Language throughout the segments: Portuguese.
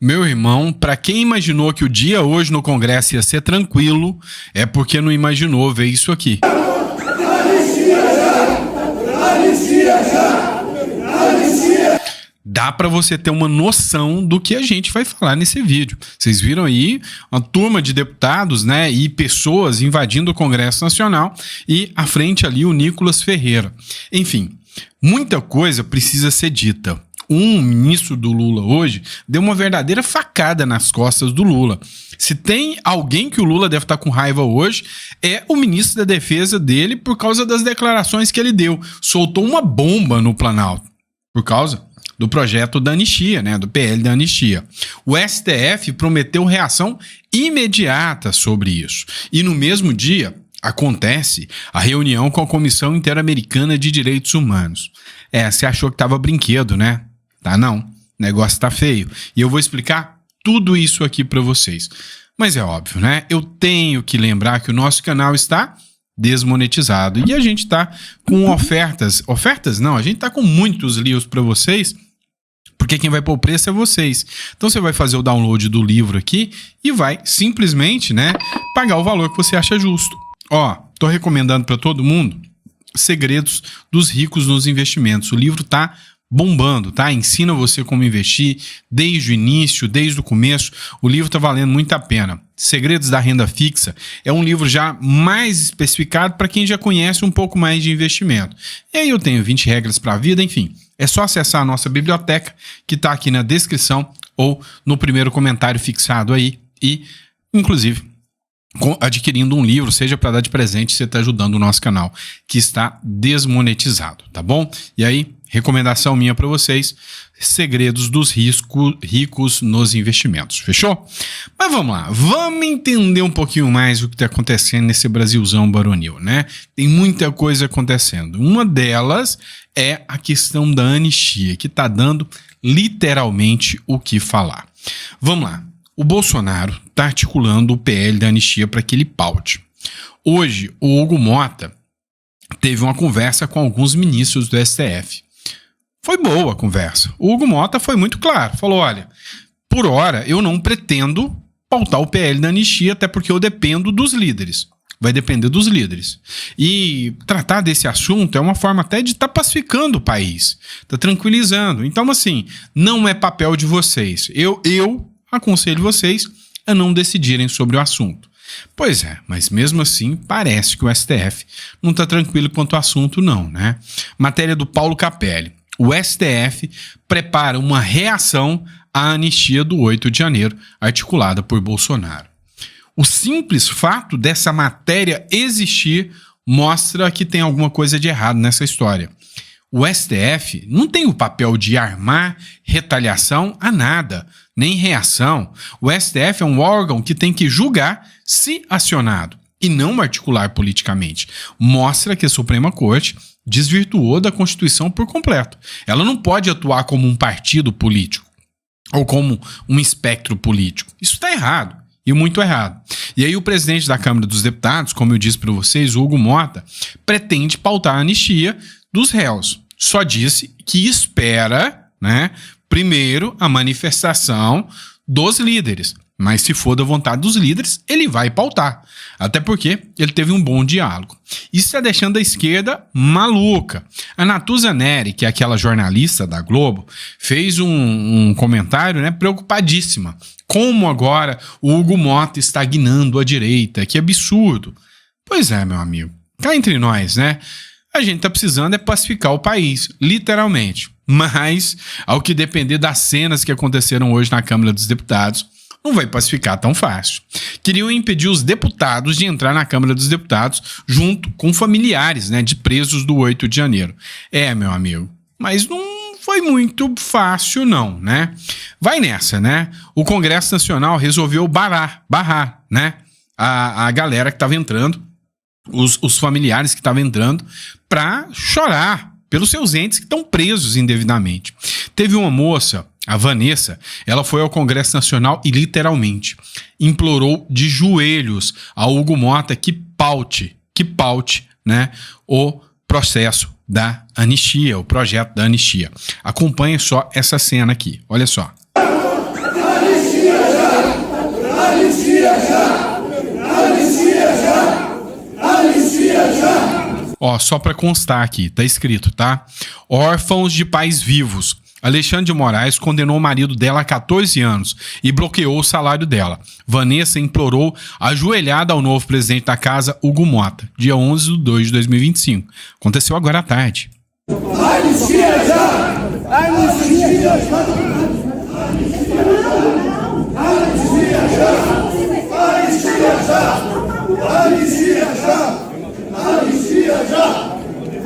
Meu irmão, para quem imaginou que o dia hoje no Congresso ia ser tranquilo, é porque não imaginou ver isso aqui. Dá para você ter uma noção do que a gente vai falar nesse vídeo. Vocês viram aí uma turma de deputados, né, e pessoas invadindo o Congresso Nacional e à frente ali o Nicolas Ferreira. Enfim, muita coisa precisa ser dita. Um ministro do Lula hoje deu uma verdadeira facada nas costas do Lula. Se tem alguém que o Lula deve estar com raiva hoje, é o ministro da Defesa dele por causa das declarações que ele deu. Soltou uma bomba no Planalto por causa do projeto da anistia, né, do PL da anistia. O STF prometeu reação imediata sobre isso. E no mesmo dia acontece a reunião com a Comissão Interamericana de Direitos Humanos. Você achou que tava brinquedo, né? Tá não, o negócio tá feio. E eu vou explicar tudo isso aqui para vocês. Mas é óbvio, né? Eu tenho que lembrar que o nosso canal está desmonetizado. E a gente tá com ofertas. Ofertas não, a gente tá com muitos livros para vocês, porque quem vai pôr o preço é vocês. Então você vai fazer o download do livro aqui e vai simplesmente, né, pagar o valor que você acha justo. Ó, tô recomendando para todo mundo Segredos dos Ricos nos Investimentos. O livro tá bombando, tá? Ensina você como investir desde o início, desde o começo. O livro tá valendo muito a pena. Segredos da Renda Fixa é um livro já mais especificado para quem já conhece um pouco mais de investimento. E aí eu tenho 20 regras para a vida, enfim. É só acessar a nossa biblioteca que tá aqui na descrição ou no primeiro comentário fixado aí e, inclusive, adquirindo um livro, seja para dar de presente, você está ajudando o nosso canal, que está desmonetizado, tá bom? E aí, recomendação minha para vocês, Segredos dos Ricos nos Investimentos, fechou? Mas vamos lá, vamos entender um pouquinho mais o que está acontecendo nesse Brasilzão baronil, né? Tem muita coisa acontecendo. Uma delas é a questão da anistia, que está dando literalmente o que falar. Vamos lá. O Bolsonaro está articulando o PL da anistia para que ele paute. Hoje, o Hugo Mota teve uma conversa com alguns ministros do STF. Foi boa a conversa. O Hugo Mota foi muito claro. Falou, olha, por hora eu não pretendo pautar o PL da anistia, até porque eu dependo dos líderes. Vai depender dos líderes. E tratar desse assunto é uma forma até de estar pacificando o país. Está tranquilizando. Então, assim, não é papel de vocês. Eu aconselho vocês a não decidirem sobre o assunto. Pois é, mas mesmo assim parece que o STF não está tranquilo quanto ao assunto não, né? Matéria do Paulo Capelli. O STF prepara uma reação à anistia do 8 de janeiro, articulada por Bolsonaro. O simples fato dessa matéria existir mostra que tem alguma coisa de errado nessa história. O STF não tem o papel de armar retaliação a nada, nem reação. O STF é um órgão que tem que julgar se acionado e não articular politicamente. Mostra que a Suprema Corte desvirtuou da Constituição por completo. Ela não pode atuar como um partido político ou como um espectro político. Isso está errado. E muito errado. E aí o presidente da Câmara dos Deputados, como eu disse para vocês, o Hugo Mota, pretende pautar a anistia dos réus. Só disse que espera, né, primeiro a manifestação dos líderes. Mas se for da vontade dos líderes, ele vai pautar. Até porque ele teve um bom diálogo. Isso está deixando a esquerda maluca. A Natuza Neri, que é aquela jornalista da Globo, fez um comentário, né, preocupadíssima. Como agora o Hugo Mota está guinando a direita? Que absurdo. Pois é, meu amigo. Cá entre nós, né? A gente tá precisando é pacificar o país, literalmente. Mas, ao que depender das cenas que aconteceram hoje na Câmara dos Deputados, não vai pacificar tão fácil. Queriam impedir os deputados de entrar na Câmara dos Deputados junto com familiares, né, de presos do 8 de janeiro. Meu amigo, mas não foi muito fácil não, né? Vai nessa, né? O Congresso Nacional resolveu barrar, né, a galera que estava entrando, os familiares que estavam entrando, para chorar pelos seus entes que estão presos indevidamente. Teve uma moça, a Vanessa, ela foi ao Congresso Nacional e literalmente implorou de joelhos ao Hugo Mota que paute, né, o processo da anistia, o projeto da anistia. Acompanhe só essa cena aqui, olha só. Ó, só para constar aqui, tá escrito, tá? Órfãos de pais vivos. Alexandre de Moraes condenou o marido dela a 14 anos e bloqueou o salário dela. Vanessa implorou ajoelhada ao novo presidente da casa, Hugo Mota, dia 11/2/2025. Aconteceu agora à tarde. Anistia já! Anistia já! Anistia já! Anistia já! Anistia já! Anistia já!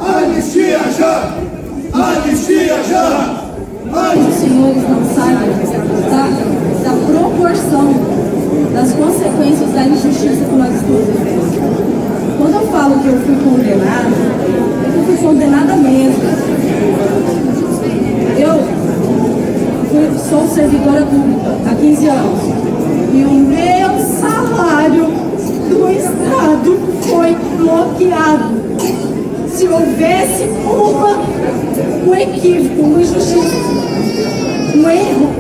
Anistia já! Anistia já! Os senhores não sabem da proporção das consequências da injustiça que nós estamos vivendo. Quando eu falo que eu fui condenada, eu fui condenada mesmo. Eu sou servidora pública há 15 anos e o meu salário do Estado foi bloqueado. Se houvesse um equívoco, uma injustiça, um erro,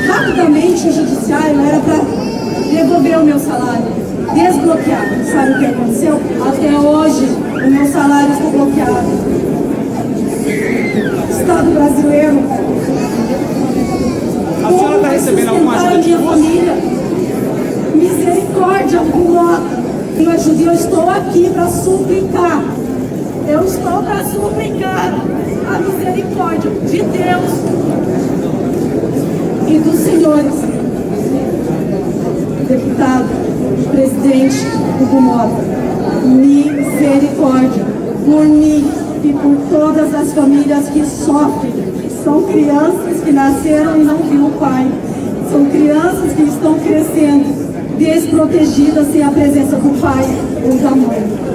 rapidamente o judiciário era para devolver o meu salário, desbloquear. Sabe o que aconteceu? Até hoje o meu salário está bloqueado. Estado brasileiro. A senhora está recebendo alguma ajuda de minha família. Misericórdia, me ajude, eu estou aqui para suplicar. Eu estou para suplicar a misericórdia de Deus e dos senhores, deputado, presidente Hugo Mota. Misericórdia por mim e por todas as famílias que sofrem. São crianças que nasceram e não viram o pai. São crianças que estão crescendo desprotegidas sem a presença do pai ou da mãe.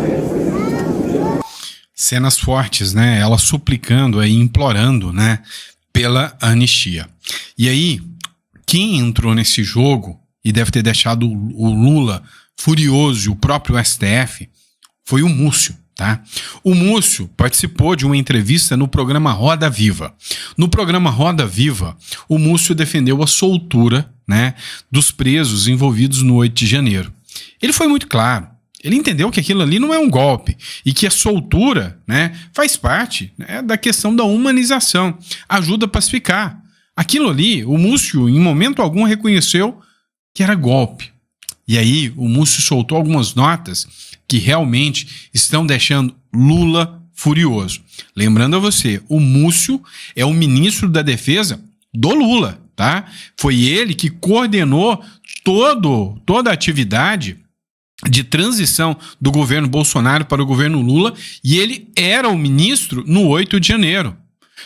Cenas fortes, né? Ela suplicando aí, implorando, né? Pela anistia. E aí, quem entrou nesse jogo e deve ter deixado o Lula furioso e o próprio STF foi o Múcio, tá? O Múcio participou de uma entrevista no programa Roda Viva. No programa Roda Viva, o Múcio defendeu a soltura, né, dos presos envolvidos no 8 de janeiro. Ele foi muito claro. Ele entendeu que aquilo ali não é um golpe e que a soltura, né, faz parte, né, da questão da humanização, ajuda a pacificar. Aquilo ali, o Múcio, em momento algum, reconheceu que era golpe. E aí, o Múcio soltou algumas notas que realmente estão deixando Lula furioso. Lembrando a você, o Múcio é o ministro da Defesa do Lula, tá? Foi ele que coordenou toda a atividade de transição do governo Bolsonaro para o governo Lula, e ele era o ministro no 8 de janeiro.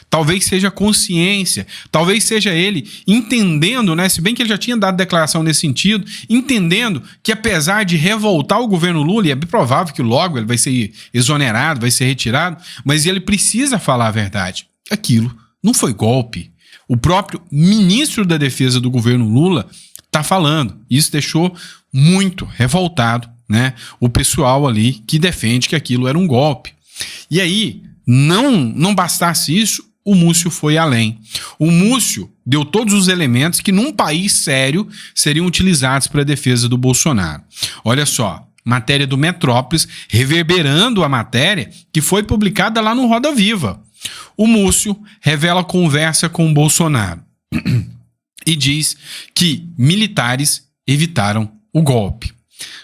Talvez seja consciência, talvez seja ele entendendo, né, se bem que ele já tinha dado declaração nesse sentido, entendendo que apesar de revoltar o governo Lula, e é bem provável que logo ele vai ser exonerado, vai ser retirado, mas ele precisa falar a verdade. Aquilo não foi golpe. O próprio ministro da Defesa do governo Lula está falando. Isso deixou muito revoltado, né, o pessoal ali que defende que aquilo era um golpe. E aí, não bastasse isso, o Múcio foi além. O Múcio deu todos os elementos que num país sério seriam utilizados para a defesa do Bolsonaro. Olha só, matéria do Metrópolis, reverberando a matéria que foi publicada lá no Roda Viva. O Múcio revela conversa com o Bolsonaro e diz que militares evitaram o golpe.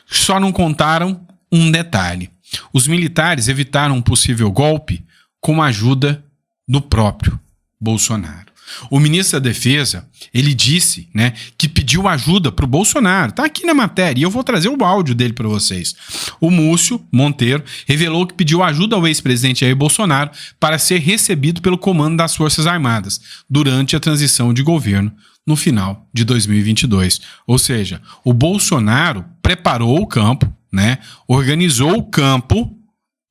Só não contaram um detalhe. Os militares evitaram um possível golpe com a ajuda do próprio Bolsonaro. O ministro da Defesa, ele disse, né, que pediu ajuda para o Bolsonaro. Tá aqui na matéria e eu vou trazer o áudio dele para vocês. O Múcio Monteiro revelou que pediu ajuda ao ex-presidente Jair Bolsonaro para ser recebido pelo comando das Forças Armadas durante a transição de governo no final de 2022. Ou seja, o Bolsonaro preparou o campo, né, organizou o campo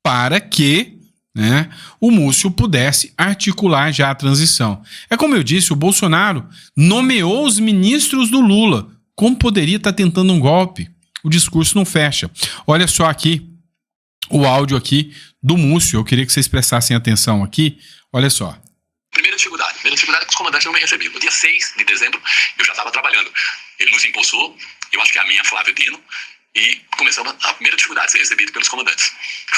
para que, né, o Múcio pudesse articular já a transição. É como eu disse, o Bolsonaro nomeou os ministros do Lula. Como poderia estar tentando um golpe? O discurso não fecha. Olha só aqui o áudio aqui do Múcio. Eu queria que vocês prestassem atenção aqui. Olha só. Primeira dificuldade é que os comandantes não me recebiam. No dia 6 de dezembro, eu já estava trabalhando. Ele nos impulsou, eu acho que a minha, Flávio Dino, e começamos a primeira dificuldade, ser recebido pelos comandantes.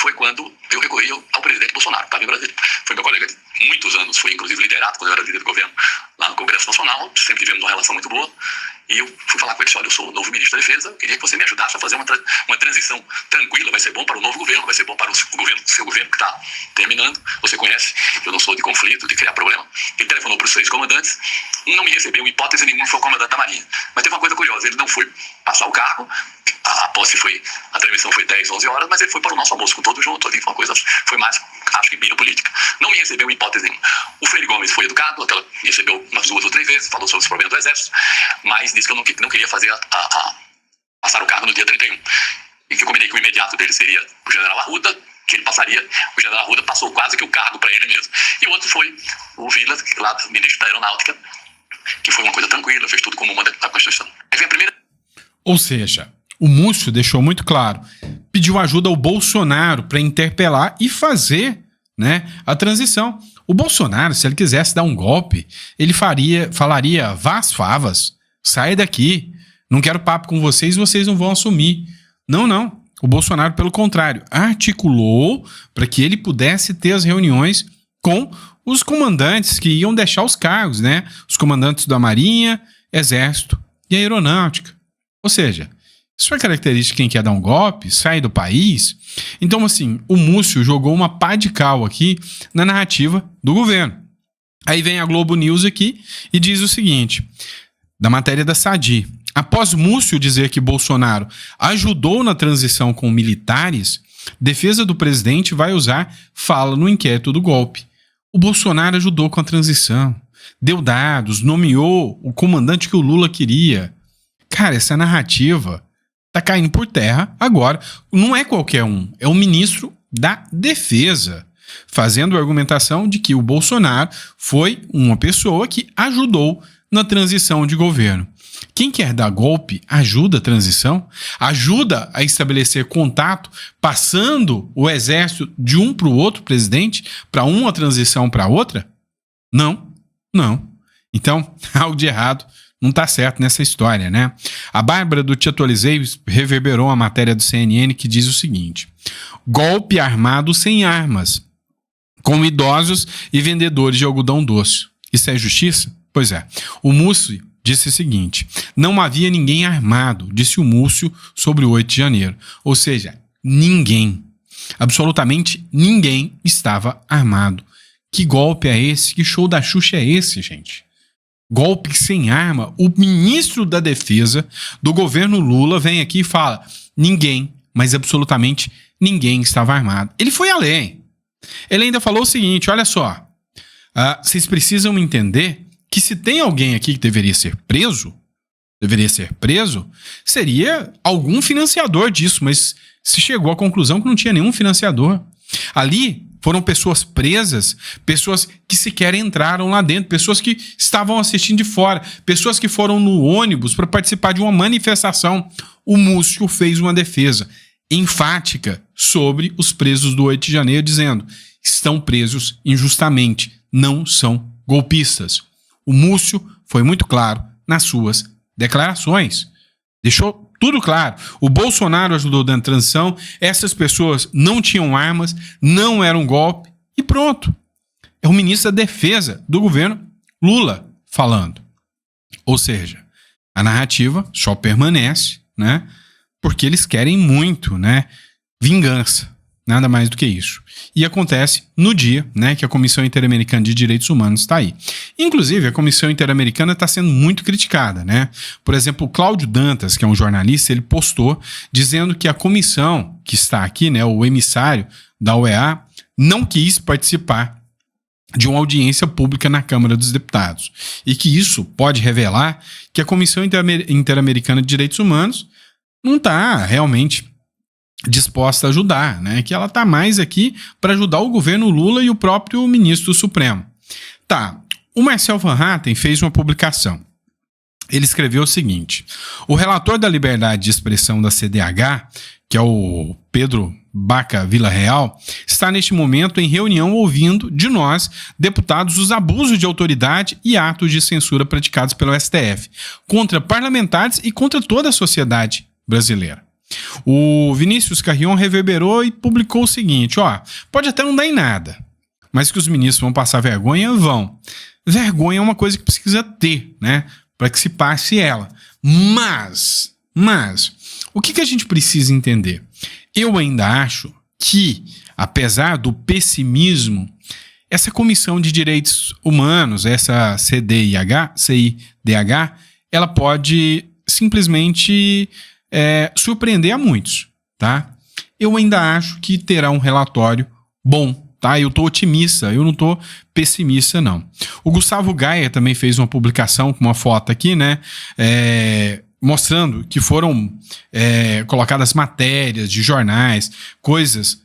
foi quando eu recorri ao presidente Bolsonaro, que estava em Brasília. Foi meu colega de muitos anos, foi inclusive liderado quando eu era líder do governo lá no Congresso Nacional, sempre tivemos uma relação muito boa. E eu fui falar com ele, olha, eu sou o novo ministro da Defesa, eu queria que você me ajudasse a fazer uma transição tranquila, vai ser bom para o novo governo, vai ser bom para o seu governo que está terminando. Você conhece, eu não sou de conflito, de criar problema. Ele telefonou para os 6 comandantes, não me recebeu, hipótese nenhuma, foi o comandante da Marinha. Mas teve uma coisa curiosa, ele não foi passar o cargo, a transmissão foi 10, 11 horas, mas ele foi para o nosso almoço com todos juntos ali, foi uma coisa, foi mais, acho que bíblia política. Não me recebeu hipótese nenhuma. O Freire Gomes foi educado, me recebeu umas 2 ou 3 vezes, falou sobre os problemas do Exército, mas disse que eu não queria fazer passar o cargo no dia 31. E que eu combinei que o imediato dele seria o General Arruda, que ele passaria, o General Arruda passou quase que o cargo para ele mesmo. E o outro foi o Vilas, lá do ministro da Aeronáutica, que foi uma coisa tranquila, fez tudo como manda a Constituição. Aí vem a primeira... Ou seja, o Múcio deixou muito claro, pediu ajuda ao Bolsonaro para interpelar e fazer, né, a transição. O Bolsonaro, se ele quisesse dar um golpe, ele falaria, vá às favas, sai daqui, não quero papo com vocês não vão assumir. Não. O Bolsonaro, pelo contrário, articulou para que ele pudesse ter as reuniões com os comandantes que iam deixar os cargos, né? Os comandantes da Marinha, Exército e Aeronáutica. Ou seja, isso é característica de quem quer dar um golpe, sai do país. Então, assim, o Múcio jogou uma pá de cal aqui na narrativa do governo. Aí vem a Globo News aqui e diz o seguinte, da matéria da Sadi. Após Múcio dizer que Bolsonaro ajudou na transição com militares, defesa do presidente vai usar fala no inquérito do golpe. O Bolsonaro ajudou com a transição, deu dados, nomeou o comandante que o Lula queria. Cara, essa narrativa tá caindo por terra agora. Não é qualquer um, é o ministro da Defesa, fazendo a argumentação de que o Bolsonaro foi uma pessoa que ajudou na transição de governo. Quem quer dar golpe ajuda a transição, ajuda a estabelecer contato, passando o exército de um para o outro presidente, para uma transição para outra? Não. Então, algo de errado não está certo nessa história, né? A Bárbara do Te Atualizei reverberou a matéria do CNN que diz o seguinte: golpe armado sem armas, com idosos e vendedores de algodão doce. Isso é justiça? Pois é. O Múcio disse o seguinte: não havia ninguém armado, disse o Múcio sobre o 8 de janeiro. Ou seja, ninguém, absolutamente ninguém estava armado. Que golpe é esse? Que show da Xuxa é esse, gente? Golpe sem arma. O ministro da Defesa do governo Lula vem aqui e fala: ninguém, mas absolutamente ninguém estava armado. Ele foi além. Ele ainda falou o seguinte, olha só, vocês precisam entender que se tem alguém aqui que deveria ser preso, seria algum financiador disso, mas se chegou à conclusão que não tinha nenhum financiador. Ali foram pessoas presas, pessoas que sequer entraram lá dentro, pessoas que estavam assistindo de fora, pessoas que foram no ônibus para participar de uma manifestação. O Múcio fez uma defesa enfática sobre os presos do 8 de janeiro, dizendo: estão presos injustamente, não são golpistas. O Múcio foi muito claro nas suas declarações. Deixou tudo claro. O Bolsonaro ajudou na transição, essas pessoas não tinham armas, não era um golpe, e pronto. É o ministro da Defesa do governo Lula falando. Ou seja, a narrativa só permanece, né? Porque eles querem muito, né? Vingança. Nada mais do que isso. E acontece no dia, né, que a Comissão Interamericana de Direitos Humanos está aí. Inclusive, a Comissão Interamericana está sendo muito criticada, né? Por exemplo, o Cláudio Dantas, que é um jornalista, ele postou dizendo que a comissão que está aqui, né, o emissário da OEA, não quis participar de uma audiência pública na Câmara dos Deputados. E que isso pode revelar que a Comissão Interamericana de Direitos Humanos não está realmente disposta a ajudar, né? Que ela está mais aqui para ajudar o governo Lula e o próprio ministro Supremo. Tá, o Marcel Van Hatten fez uma publicação. Ele escreveu o seguinte: o relator da liberdade de expressão da CDH, que é o Pedro Baca Villarreal, está neste momento em reunião ouvindo de nós, deputados, os abusos de autoridade e atos de censura praticados pelo STF, contra parlamentares e contra toda a sociedade brasileira. O Vinícius Carrion reverberou e publicou o seguinte, pode até não dar em nada, mas que os ministros vão passar vergonha, vão. Vergonha é uma coisa que precisa ter, né, para que se passe ela. Mas, o que a gente precisa entender? Eu ainda acho que, apesar do pessimismo, essa Comissão de Direitos Humanos, essa CIDH, ela pode simplesmente surpreender a muitos, tá? Eu ainda acho que terá um relatório bom, tá? Eu tô otimista, eu não tô pessimista, não. O Gustavo Gaia também fez uma publicação com uma foto aqui, né? Mostrando que foram colocadas matérias de jornais, coisas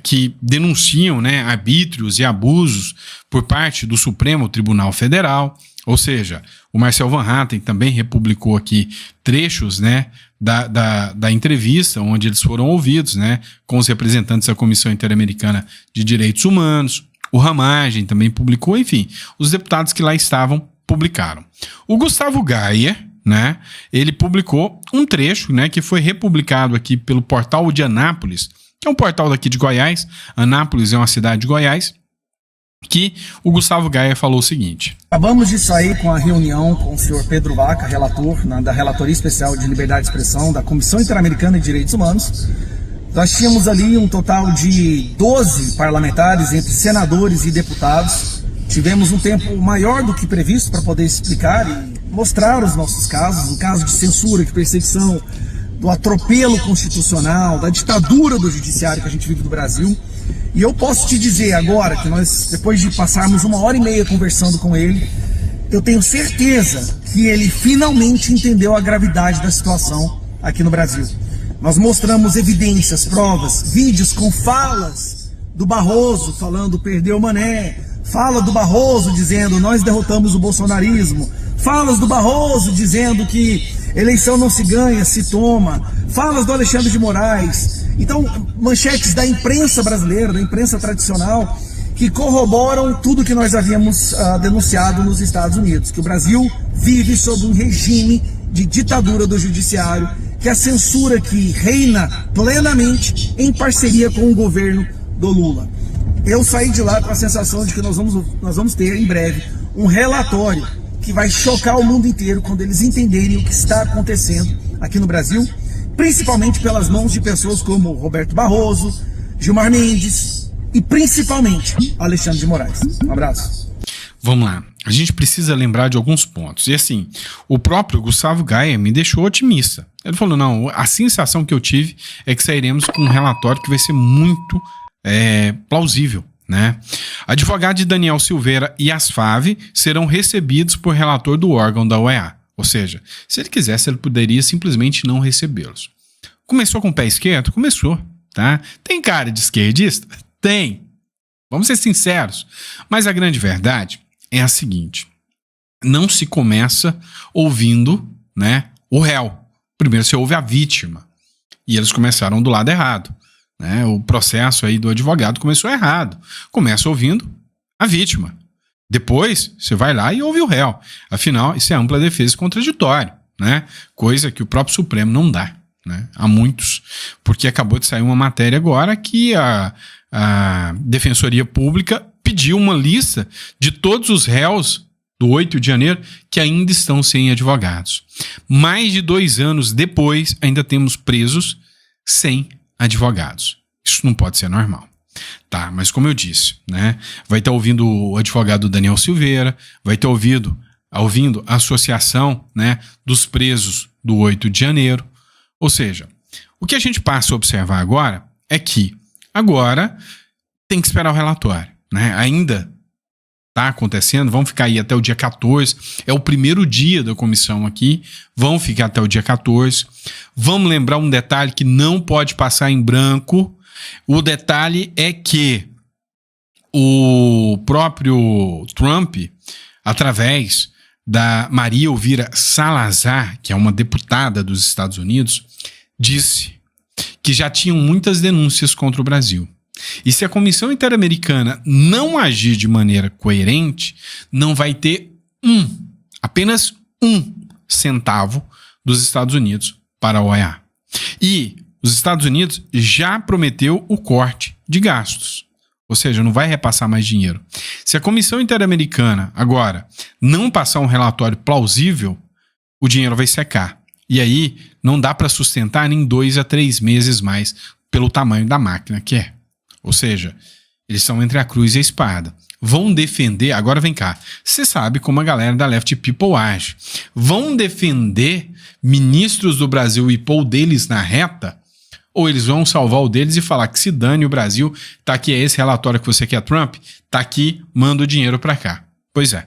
que denunciam, né, arbítrios e abusos por parte do Supremo Tribunal Federal. Ou seja, o Marcel Van Hatten também republicou aqui trechos, né, da entrevista onde eles foram ouvidos, né, com os representantes da Comissão Interamericana de Direitos Humanos. O Ramagem também publicou, enfim, os deputados que lá estavam publicaram. O Gustavo Gaia, né, ele publicou um trecho, né, que foi republicado aqui pelo portal de Anápolis, que é um portal daqui de Goiás. Anápolis é uma cidade de Goiás, que o Gustavo Gaia falou o seguinte: acabamos de sair com a reunião com o senhor Pedro Vaca, relator da Relatoria Especial de Liberdade de Expressão da Comissão Interamericana de Direitos Humanos. Nós tínhamos ali um total de 12 parlamentares, entre senadores e deputados. Tivemos um tempo maior do que previsto para poder explicar e mostrar os nossos casos, o caso de censura, de perseguição, do atropelo constitucional, da ditadura do judiciário que a gente vive no Brasil. E eu posso te dizer agora que nós, depois de passarmos 1h30 conversando com ele, eu tenho certeza que ele finalmente entendeu a gravidade da situação aqui no Brasil. Nós mostramos evidências, provas, vídeos com falas do Barroso falando perdeu Mané, fala do Barroso dizendo nós derrotamos o bolsonarismo, falas do Barroso dizendo que eleição não se ganha, se toma, falas do Alexandre de Moraes. Então, manchetes da imprensa brasileira, da imprensa tradicional, que corroboram tudo que nós havíamos denunciado nos Estados Unidos, que o Brasil vive sob um regime de ditadura do judiciário, que a censura que reina plenamente em parceria com o governo do Lula. Eu saí de lá com a sensação de que nós vamos ter em breve um relatório que vai chocar o mundo inteiro quando eles entenderem o que está acontecendo aqui no Brasil, principalmente pelas mãos de pessoas como Roberto Barroso, Gilmar Mendes e principalmente Alexandre de Moraes. Um abraço. Vamos lá. A gente precisa lembrar de alguns pontos. E assim, o próprio Gustavo Gaia me deixou otimista. Ele falou, não, a sensação que eu tive é que sairemos com um relatório que vai ser muito plausível, né? Advogado de Daniel Silveira e Asfav serão recebidos por relator do órgão da OEA. Ou seja, se ele quisesse, ele poderia simplesmente não recebê-los. Começou com o pé esquerdo? Começou, tá? Tem cara de esquerdista? Tem. Vamos ser sinceros. Mas a grande verdade é a seguinte: não se começa ouvindo, né, o réu. Primeiro você ouve a vítima. E eles começaram do lado errado, né? O processo aí do advogado começou errado. Começa ouvindo a vítima. Depois, você vai lá e ouve o réu. Afinal, isso é ampla defesa e contraditório, né? Coisa que o próprio Supremo não dá, né? Há muitos. Porque acabou de sair uma matéria agora que a Defensoria Pública pediu uma lista de todos os réus do 8 de janeiro que ainda estão sem advogados. Mais de 2 anos depois, ainda temos presos sem advogados. Isso não pode ser normal. Tá, mas como eu disse, né, vai estar ouvindo o advogado Daniel Silveira, vai estar ouvindo a associação, né, dos presos do 8 de janeiro. Ou seja, o que a gente passa a observar agora é que agora tem que esperar o relatório, né? Ainda está acontecendo, vão ficar aí até o dia 14, é o primeiro dia da comissão aqui, vão ficar até o dia 14. Vamos lembrar um detalhe que não pode passar em branco. O detalhe é que o próprio Trump, através da Maria Elvira Salazar, que é uma deputada dos Estados Unidos, disse que já tinham muitas denúncias contra o Brasil. E se a Comissão Interamericana não agir de maneira coerente, não vai ter apenas um centavo dos Estados Unidos para a OEA. E os Estados Unidos já prometeu o corte de gastos. Ou seja, não vai repassar mais dinheiro. Se a Comissão Interamericana agora não passar um relatório plausível, o dinheiro vai secar. E aí não dá para sustentar nem 2 a 3 meses mais pelo tamanho da máquina que é. Ou seja, eles são entre a cruz e a espada. Vão defender... Agora vem cá. Você sabe como a galera da Left People age. Vão defender ministros do Brasil e pôr deles na reta? Ou eles vão salvar o deles e falar que se dane o Brasil, tá aqui, é esse relatório que você quer, Trump, tá aqui, manda o dinheiro para cá. Pois é.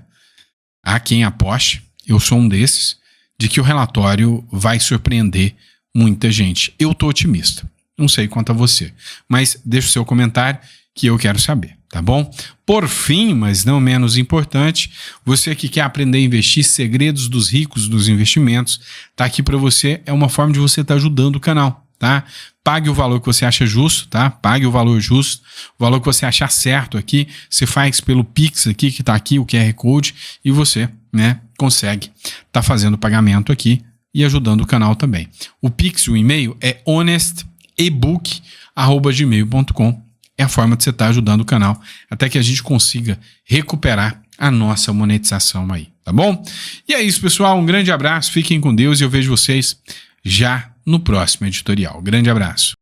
Há quem aposte, eu sou um desses, de que o relatório vai surpreender muita gente. Eu tô otimista. Não sei quanto a você, mas deixa o seu comentário que eu quero saber, tá bom? Por fim, mas não menos importante, você que quer aprender a investir, segredos dos ricos dos investimentos, tá aqui para você, é uma forma de você estar ajudando o canal, tá? Pague o valor que você acha justo, tá? Pague o valor justo, o valor que você achar certo aqui, você faz pelo Pix aqui, que tá aqui, o QR Code, e você, né, consegue tá fazendo o pagamento aqui e ajudando o canal também. O Pix, o e-mail é honestebook@gmail.com. É a forma de você estar ajudando o canal até que a gente consiga recuperar a nossa monetização aí, tá bom? E é isso, pessoal. Um grande abraço, fiquem com Deus e eu vejo vocês já no próximo editorial. Grande abraço.